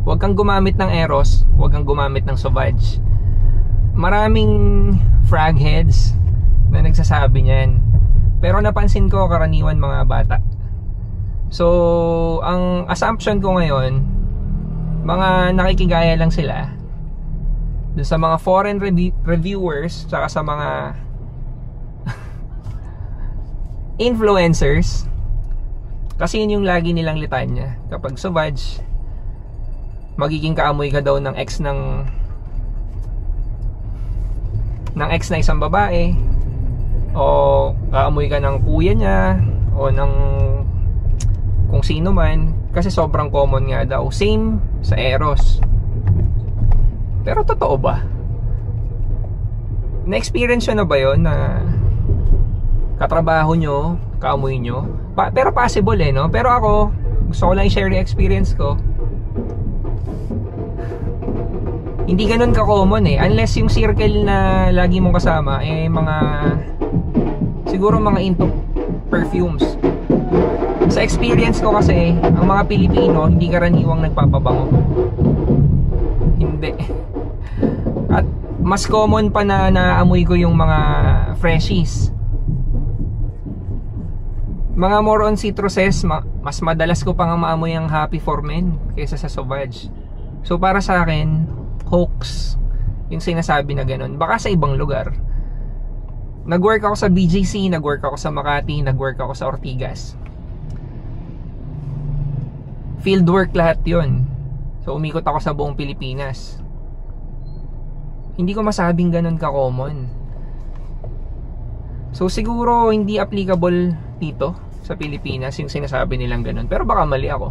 Huwag kang gumamit ng Eros, huwag kang gumamit ng Sauvage. Maraming frag heads na nagsasabi niyan, pero napansin ko karaniwan mga bata. So ang assumption ko ngayon, mga nakikigaya lang sila dun sa mga foreign reviewers tsaka sa mga influencers, kasi yun yung lagi nilang litanya. Kapag Sauvage, magiging kaamoy ka daw ng ex ng ex na isang babae, o kaamoy ka ng kuya niya, o ng kung sino man, kasi sobrang common nga daw. Same sa Eros. Pero totoo ba? Na-experience nyo na ba yun na katrabaho nyo, kaamoy nyo? Pero possible no? Pero ako, gusto ko lang i-share yung experience ko. Hindi ganun ka-common unless yung circle na lagi mong kasama mga siguro mga into perfumes. Sa experience ko kasi, ang mga Pilipino hindi karaniwang nagpapabango. Hindi. At mas common pa na naamoy ko yung mga freshies. Mga more on citruses, mas madalas ko pang maamoy ang Happy for Men kaysa sa Sauvage. So para sa akin, hoax yung sinasabi na ganun. Baka sa ibang lugar. Nag-work ako sa BGC, nag-work ako sa Makati, nag-work ako sa Ortigas. Fieldwork lahat yun. So umikot ako sa buong Pilipinas. Hindi ko masabing ganun ka-common. So siguro hindi applicable dito sa Pilipinas yung sinasabi nilang ganun. Pero baka mali ako.